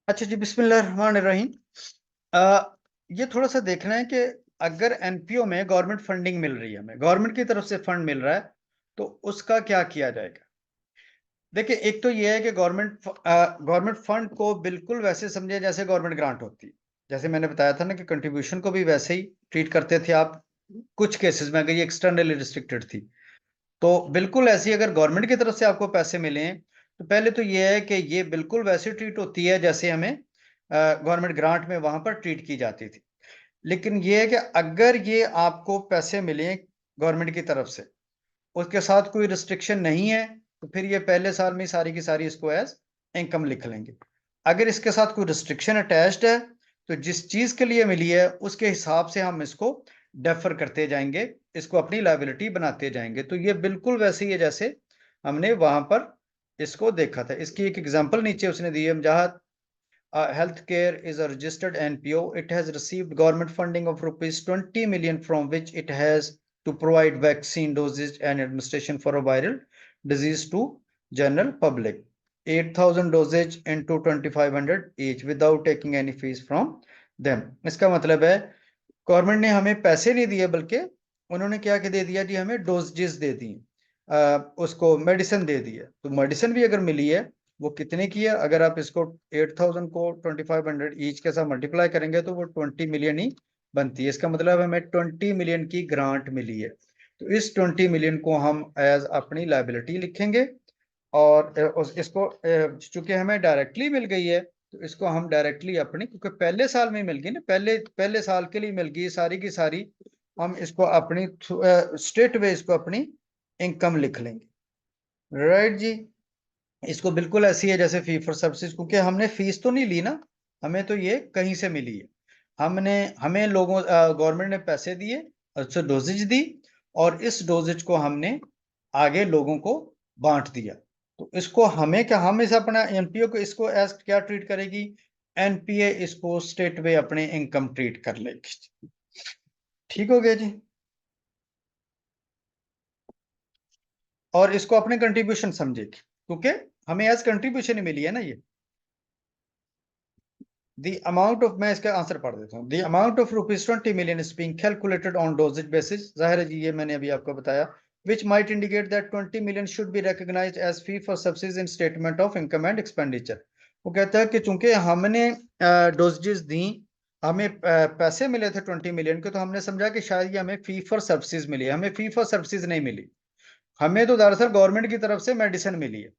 अच्छा जी, बिस्मिल्लाहिर्रहमानिर्रहीम। ये थोड़ा सा देखना है कि अगर एनपीओ में गवर्नमेंट फंडिंग मिल रही है, हमें गवर्नमेंट की तरफ से फंड मिल रहा है, तो उसका क्या किया जाएगा। देखिए, एक तो ये है कि गवर्नमेंट फंड को बिल्कुल वैसे समझे जैसे गवर्नमेंट ग्रांट होती है। जैसे मैंने बताया था ना कि कंट्रीब्यूशन को भी वैसे ही ट्रीट करते थे आप, कुछ केसेस में अगर ये एक्सटर्नली रिस्ट्रिक्टेड थी, तो बिल्कुल ऐसी अगर गवर्नमेंट की तरफ से आपको पैसे मिले हैं, तो पहले तो ये है कि ये बिल्कुल वैसे ट्रीट होती है जैसे हमें गवर्नमेंट ग्रांट में वहां पर ट्रीट की जाती थी। लेकिन ये है कि अगर ये आपको पैसे मिले गवर्नमेंट की तरफ से, उसके साथ कोई रिस्ट्रिक्शन नहीं है, तो फिर ये पहले साल में सारी की सारी इसको एज इनकम लिख लेंगे। अगर इसके साथ कोई रिस्ट्रिक्शन अटैच्ड है, तो जिस चीज के लिए मिली है उसके हिसाब से हम इसको डेफर करते जाएंगे, इसको अपनी लायबिलिटी बनाते जाएंगे। तो ये बिल्कुल वैसे ही है जैसे हमने वहां पर इसको देखा था। इसकी एक एग्जांपल नीचे उसने दी है, जहां healthcare is a registered NPO. It has received government funding of rupees 20 million, from which it has to provide vaccine doses and administration for a viral disease to general public. 8,000 dosage into 2,500 each without taking any fees from them. इसका मतलब है government ने हमें पैसे नहीं दिए, बल्कि उन्होंने क्या दे दिया जी, हमें डोजेस दे दी, उसको मेडिसिन दे दी है। तो मेडिसिन भी अगर मिली है, वो कितने की है, अगर आप इसको 8,000 को 2,500 ईच के साथ मल्टीप्लाई करेंगे तो वो 20 मिलियन ही बनती है। इसका मतलब हमें 20 मिलियन की ग्रांट मिली है। तो इस 20 मिलियन को हम एज अपनी लाइबिलिटी लिखेंगे, और इसको चूंकि हमें डायरेक्टली मिल गई है, तो इसको हम डायरेक्टली अपनी, क्योंकि पहले साल में मिल गई ना, पहले पहले साल के लिए मिल गई सारी की सारी, हम इसको अपनी स्टेट वे इसको अपनी इनकम लिख लेंगे। राइट जी। इसको बिल्कुल ऐसी है जैसे फी फॉर सर्विसेज, क्योंकि हमने फीस तो नहीं ली ना, हमें तो ये कहीं से मिली है। हमने हमें लोगों गवर्नमेंट ने पैसे दिए, अच्छा डोजेज दी, और इस डोजेज को हमने आगे लोगों को बांट दिया। तो इसको हमें क्या, हम इस अपना एनपीओ को इसको एज क्या ट्रीट करेगी, एनपीए इसको स्टेट वे अपने इनकम ट्रीट कर लेगी। ठीक हो गया जी। और इसको अपने कंट्रीब्यूशन समझेगी, क्योंकि हमें एज कंट्रीब्यूशन ही मिली है ना ये। The amount of, मैं इसका आंसर पढ़ देता हूँ। The amount of rupees 20 million is being calculated on dosage basis, जाहिर है जी, ये मैंने अभी आपको बताया, which might indicate that 20 million should be recognized as fee for services in statement of income and expenditure। वो कहता है कि चूंकि हमने डोजेज दी, हमें पैसे मिले थे 20 मिलियन के, तो हमने समझा कि शायद ये हमें फी फॉर सर्विसेज मिली है। हमें फी फॉर सर्विसेज नहीं मिली, हमें तो दरअसल गवर्नमेंट की तरफ से मेडिसिन मिली है।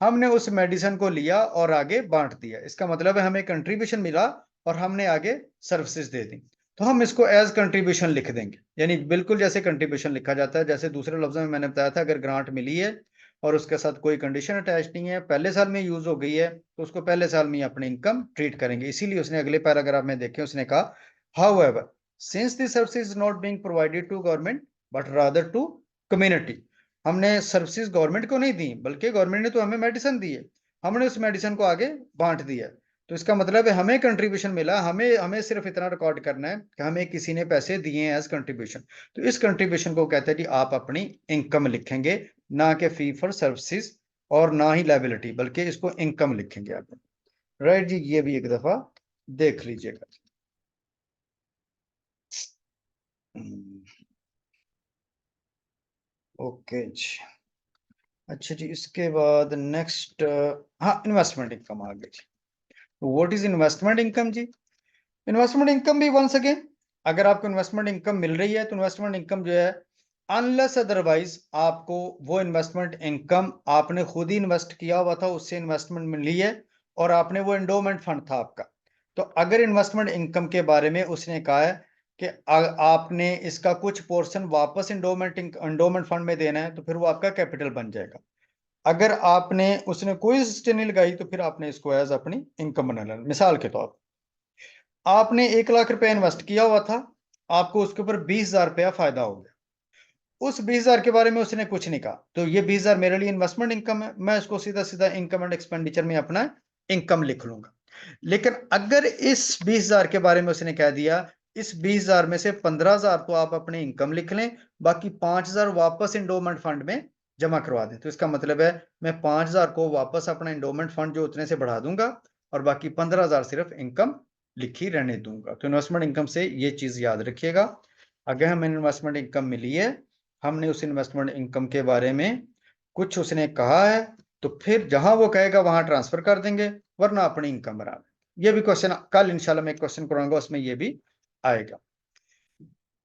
हमने उस मेडिसिन को लिया और आगे बांट दिया। इसका मतलब है हमें कंट्रीब्यूशन मिला और हमने आगे सर्विसेज दे दी। तो हम इसको एज कंट्रीब्यूशन लिख देंगे, यानी बिल्कुल जैसे कंट्रीब्यूशन लिखा जाता है। जैसे दूसरे लफ्जों में मैंने बताया था, अगर ग्रांट मिली है और उसके साथ कोई कंडीशन अटैच नहीं है, पहले साल में यूज हो गई है, तो उसको पहले साल में अपनी इनकम ट्रीट करेंगे। इसीलिए उसने अगले पैराग्राफ में देखे, उसने कहा however since this service is not being provided to government but rather to community. हमने सर्विसेज गवर्नमेंट को नहीं दी, बल्कि गवर्नमेंट ने तो हमें मेडिसिन दी है, हमने उस मेडिसिन को आगे बांट दिया। तो इसका मतलब है हमें कंट्रीब्यूशन मिला, हमें हमें सिर्फ इतना रिकॉर्ड करना है कि हमें किसी ने पैसे दिए हैं एज कंट्रीब्यूशन। तो इस कंट्रीब्यूशन को कहते हैं जी आप अपनी इनकम लिखेंगे, ना कि फी फॉर सर्विसेज और ना ही लाइबिलिटी, बल्कि इसको इनकम लिखेंगे आप। राइट जी, ये भी एक दफा देख लीजिएगा। ओके जी। अच्छा जी, इसके बाद नेक्स्ट, हाँ, इन्वेस्टमेंट इनकम आ गई जी। व्हाट इज इन्वेस्टमेंट इनकम जी। इन्वेस्टमेंट इनकम भी वंस अगेन, अगर आपको इन्वेस्टमेंट इनकम मिल रही है, तो इन्वेस्टमेंट इनकम जो है, अनलेस अदरवाइज आपको वो इन्वेस्टमेंट इनकम आपने खुद ही इन्वेस्ट किया हुआ था, उससे इन्वेस्टमेंट मिली है, और आपने वो एंडोमेंट फंड था आपका। तो अगर इन्वेस्टमेंट इनकम के बारे में उसने कहा है कि आपने इसका कुछ पोर्शन वापस एंडोमेंट फंड में देना है, तो फिर वो आपका कैपिटल बन जाएगा। अगर आपने उसने कोई सिस्टम नहीं लगाई, तो फिर आपने इसको एज अपनी इनकम बना लेना। मिसाल के तौर, आपने 1 लाख रुपया इन्वेस्ट किया हुआ था, आपको उसके ऊपर 20,000 रुपया फायदा हो गया। उस 20,000 के बारे में उसने कुछ नहीं कहा, तो ये 20,000 मेरे लिए इन्वेस्टमेंट इनकम है, मैं इसको सीधा सीधा इनकम एंड एक्सपेंडिचर में अपना इनकम लिख लूंगा। लेकिन अगर इस 20,000 के बारे में उसने कह दिया, इस 20,000 में से 15,000 तो आप अपनी इनकम लिख लें, बाकी 5,000 वापस इंडोमेंट फंड में जमा करवा दें। तो इसका मतलब है मैं 5,000 को वापस अपना इंडोमेंट फंड जो उतने से बढ़ा दूंगा, और बाकी 15,000 सिर्फ इनकम लिखी रहने दूंगा। तो इन्वेस्टमेंट इनकम से ये चीज याद रखिएगा, अगर हमें इन्वेस्टमेंट इनकम मिली है, हमने उस इन्वेस्टमेंट इनकम के बारे में कुछ उसने कहा है, तो फिर जहां वो कहेगा वहां ट्रांसफर कर देंगे, वरना अपनी इनकम बना लेंगे। ये भी क्वेश्चन कल इंशाल्लाह मैं क्वेश्चन कराऊंगा, उसमें ये भी आएगा।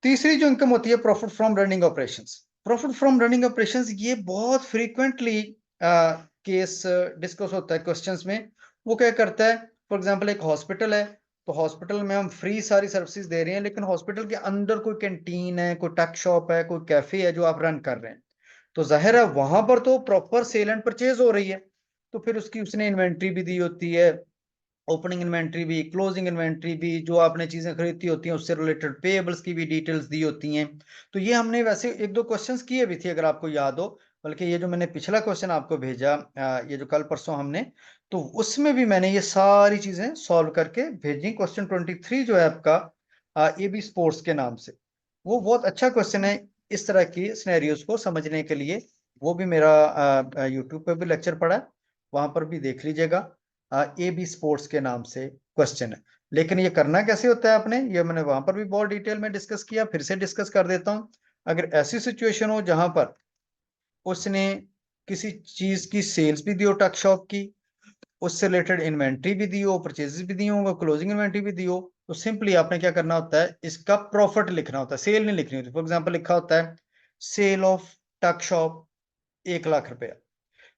तीसरी जो इनकम होती है profit from running operations. Profit from running operations ये बहुत फ्रीक्वेंटली केस डिस्कस होता है क्वेश्चंस में। वो क्या करता है, फॉर एग्जांपल एक हॉस्पिटल है, तो हॉस्पिटल में हम फ्री सारी सर्विसेज दे रहे हैं, लेकिन हॉस्पिटल के अंदर कोई कैंटीन है, कोई टक शॉप है, कोई कैफे है जो आप रन कर रहे हैं, तो जाहिर है वहां पर तो प्रॉपर सेल एंड परचेज हो रही है, तो फिर उसकी उसने इन्वेंट्री भी दी होती है, ओपनिंग इन्वेंट्री भी, क्लोजिंग इन्वेंट्री भी, जो आपने चीजें खरीदती होती हैं उससे रिलेटेड पेएबल्स की भी डिटेल्स दी होती हैं। तो ये हमने वैसे एक दो क्वेश्चंस किए भी थे अगर आपको याद हो, बल्कि ये जो मैंने पिछला क्वेश्चन आपको भेजा, ये जो कल परसों हमने, तो उसमें भी मैंने ये सारी चीजें सॉल्व करके भेजी। क्वेश्चन 23 जो है आपका AB स्पोर्ट्स के नाम से, वो बहुत अच्छा क्वेश्चन है इस तरह की सिनेरियोज को समझने के लिए। वो भी मेरा यूट्यूब पे भी लेक्चर पड़ा है, वहां पर भी देख लीजिएगा। AB स्पोर्ट्स के नाम से क्वेश्चन है, लेकिन ये करना कैसे होता है आपने, ये मैंने वहां पर भी बहुत डिटेल में डिस्कस किया, फिर से डिस्कस कर देता हूं। अगर ऐसी सिचुएशन हो जहां पर उसने किसी चीज की सेल्स भी दी हो टक शॉप की, उससे रिलेटेड इन्वेंट्री भी दी हो, परचेजेस भी दी हो, क्लोजिंग इन्वेंट्री भी दी हो, तो सिंपली आपने क्या करना होता है, इसका प्रॉफिट लिखना होता है, सेल नहीं लिखनी होती। फॉर एग्जाम्पल लिखा होता है सेल ऑफ टक शॉप 1 लाख रुपया,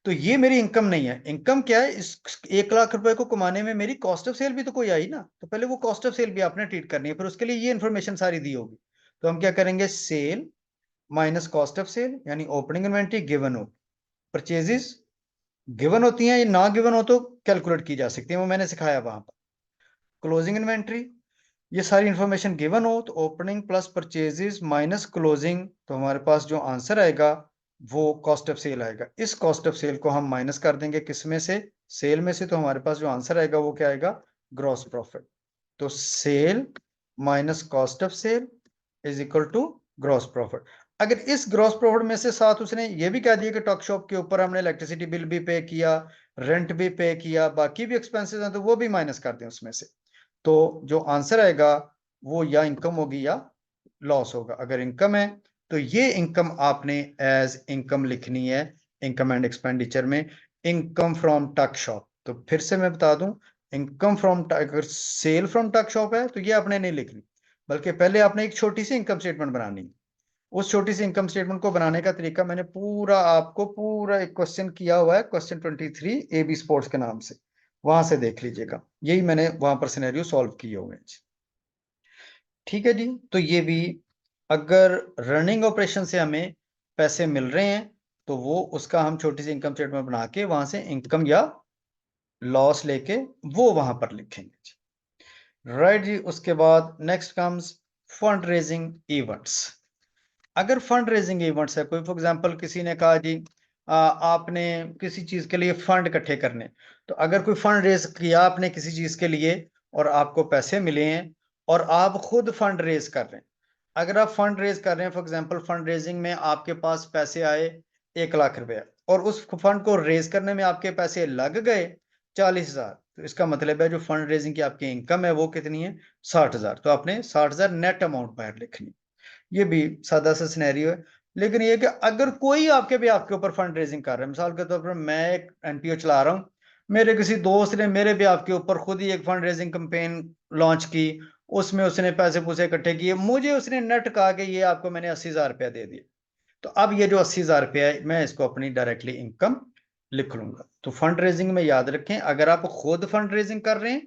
तो ये मेरी इनकम नहीं है। इनकम क्या है, इस 1 लाख रुपए को कमाने में मेरी कॉस्ट ऑफ सेल भी तो कोई आई ना, तो पहले वो कॉस्ट ऑफ सेल भी आपने ट्रीट करनी है, फिर उसके लिए ये इन्फॉर्मेशन सारी दी होगी। तो हम क्या करेंगे, sale minus cost of sale, यानी ओपनिंग इन्वेंट्री गिवन हो, परचेजेस गिवन होती हैं, ये ना गिवन हो तो कैलकुलेट की जा सकती है, वो मैंने सिखाया वहां पर। क्लोजिंग इन्वेंट्री, ये सारी इंफॉर्मेशन गिवन हो तो opening plus purchases minus closing, तो हमारे पास जो आंसर आएगा वो कॉस्ट ऑफ सेल आएगा। इस कॉस्ट ऑफ सेल को हम माइनस कर देंगे किस में से, सेल में से, तो हमारे पास जो आंसर आएगा वो क्या आएगा, ग्रॉस प्रॉफिट। तो sale minus cost of sale is equal to gross profit. अगर इस ग्रॉस प्रॉफिट में से साथ उसने ये भी कह दिया कि टॉक शॉप के ऊपर हमने इलेक्ट्रिसिटी बिल भी पे किया, रेंट भी पे किया, बाकी भी एक्सपेंसेस हैं, तो वो भी माइनस कर दें उसमें से, तो जो आंसर आएगा वो या इनकम होगी या लॉस होगा। अगर इनकम है तो ये इनकम आपने एज इनकम लिखनी है इनकम एंड एक्सपेंडिचर में, इनकम फ्रॉम टक शॉप। तो फिर से मैं बता दूं, इनकम फ्रॉम, अगर सेल फ्रॉम टक शॉप है तो ये आपने नहीं लिखनी, बल्कि पहले आपने एक छोटी सी इनकम स्टेटमेंट बनानी है। उस छोटी सी इनकम स्टेटमेंट को बनाने का तरीका मैंने पूरा आपको पूरा एक क्वेश्चन किया हुआ है, क्वेश्चन 23 AB स्पोर्ट्स के नाम से, वहां से देख लीजिएगा, यही मैंने वहां पर सिनेरियो सॉल्व किए हुए हैं। ठीक है जी, तो ये भी, अगर रनिंग ऑपरेशन से हमें पैसे मिल रहे हैं तो वो उसका हम छोटी सी इनकम स्टेटमेंट बना के वहां से इनकम या लॉस लेके वो वहां पर लिखेंगे जी। राइट जी, उसके बाद next comes fund raising events. अगर फंड रेजिंग इवेंट्स है, कोई फॉर एग्जांपल किसी ने कहा जी आपने किसी चीज के लिए फंड इकट्ठे करने, तो अगर कोई फंड रेज किया आपने किसी चीज के लिए और आपको पैसे मिले हैं और आप खुद फंड रेज कर रहे हैं, अगर आप फंड रेज कर रहे हैं, फॉर एग्जांपल फंड रेजिंग में आपके पास पैसे आए 1 लाख रुपया, और उस फंड को रेज करने में आपके पैसे लग गए 40,000, तो इसका मतलब है जो फंड रेजिंग की आपकी इनकम है वो कितनी है, 60,000, तो आपने 60,000 नेट अमाउंट बाहर लिखनी। ये भी सादा सा सिनेरियो है। लेकिन ये कि अगर कोई आपके ऊपर फंड रेजिंग कर रहा है, मिसाल के तौर पर मैं एक एनपीओ चला रहा हूँ, मेरे किसी दोस्त ने मेरे भी आपके ऊपर खुद ही एक फंड रेजिंग कैंपेन लॉन्च की, उसमें उसने पैसे पूसे इकट्ठे किए, मुझे उसने नेट कहा कि ये आपको मैंने 80,000 रुपया दे दिया, तो अब ये जो 80,000 रुपया है मैं इसको अपनी डायरेक्टली इनकम लिख लूंगा। तो फंड रेजिंग में याद रखें, अगर आप खुद फंड रेजिंग कर रहे हैं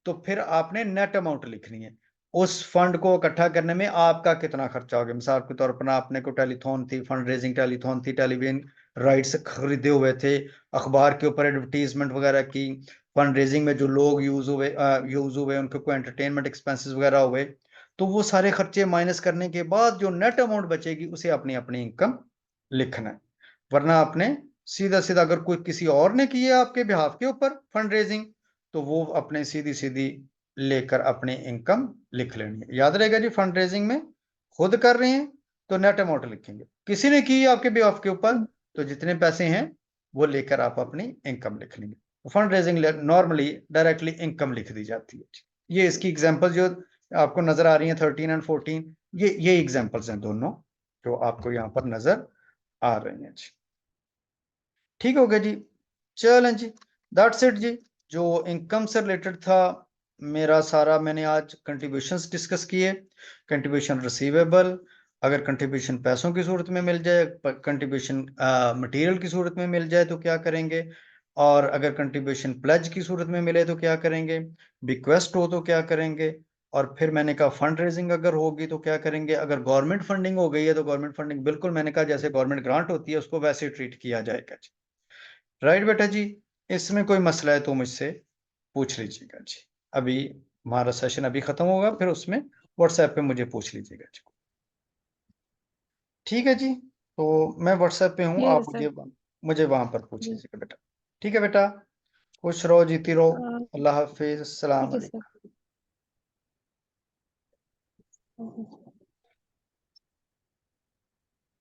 तो फिर आपने नेट अमाउंट लिखनी है, उस फंड को इकट्ठा करने में आपका कितना खर्चा हो गया। मिसाल के तौर पर आपने को टेलीथॉन थी, फंड रेजिंग टेलीथॉन थी, टेलीविजन राइट्स खरीदे हुए थे, अखबार के ऊपर एडवर्टीजमेंट वगैरह की, फंड रेजिंग में जो लोग यूज हुए उनके कोई एंटरटेनमेंट एक्सपेंसेस वगैरह हुए, तो वो सारे खर्चे माइनस करने के बाद जो नेट अमाउंट बचेगी उसे अपनी अपनी इनकम लिखना है। वरना आपने सीधा सीधा, अगर कोई किसी और ने की है आपके बिहाफ के ऊपर फंड रेजिंग, तो वो अपने सीधी सीधी लेकर अपनी इनकम लिख लेनी है। याद रहेगा जी, फंड रेजिंग में खुद कर रहे हैं तो नेट अमाउंट लिखेंगे, किसी ने की आपके बिहाफ के ऊपर तो जितने पैसे हैं वो लेकर आप अपनी इनकम लिख लेंगे। Fund raising normally directly income लिख दी जाती है। ये इसकी एग्जांपल जो आपको नजर आ रही है 13 एंड 14, ये एग्जांपल्स हैं दोनों जो आपको यहाँ पर नजर आ रही हैं। ठीक हो गया जी, चलें जी, दैट्स इट जी। जो इनकम से रिलेटेड था मेरा सारा, मैंने आज कंट्रीब्यूशंस डिस्कस किए। कंट्रीब्यूशन रिसीवेबल, अगर कंट्रीब्यूशन पैसों की सूरत में मिल जाए, कंट्रीब्यूशन मटेरियल की सूरत में मिल जाए तो क्या करेंगे, और अगर कंट्रीब्यूशन प्लेज की सूरत में मिले तो क्या करेंगे, बिक्वेस्ट हो तो क्या करेंगे, और फिर मैंने कहा फंड रेजिंग अगर होगी तो क्या करेंगे, अगर गवर्नमेंट फंडिंग हो गई है तो गवर्नमेंट फंडिंग बिल्कुल मैंने कहा जैसे गवर्नमेंट ग्रांट होती है उसको वैसे ट्रीट किया जाएगा जी। राइट बेटा जी, इसमें कोई मसला है तो मुझसे पूछ लीजिएगा जी। अभी हमारा सेशन अभी खत्म होगा, फिर उसमें व्हाट्सएप पे मुझे पूछ लीजिएगा जी। ठीक है जी, तो मैं व्हाट्सएप पे हूँ, ये आप सर। मुझे वहां पर पूछ जी। लीजिएगा बेटा। ठीक है बेटा, खुश रहो, जीती रहो। हाँ, अल्लाह हाफिज, अस्सलाम ठीक है वालेकुम। सर।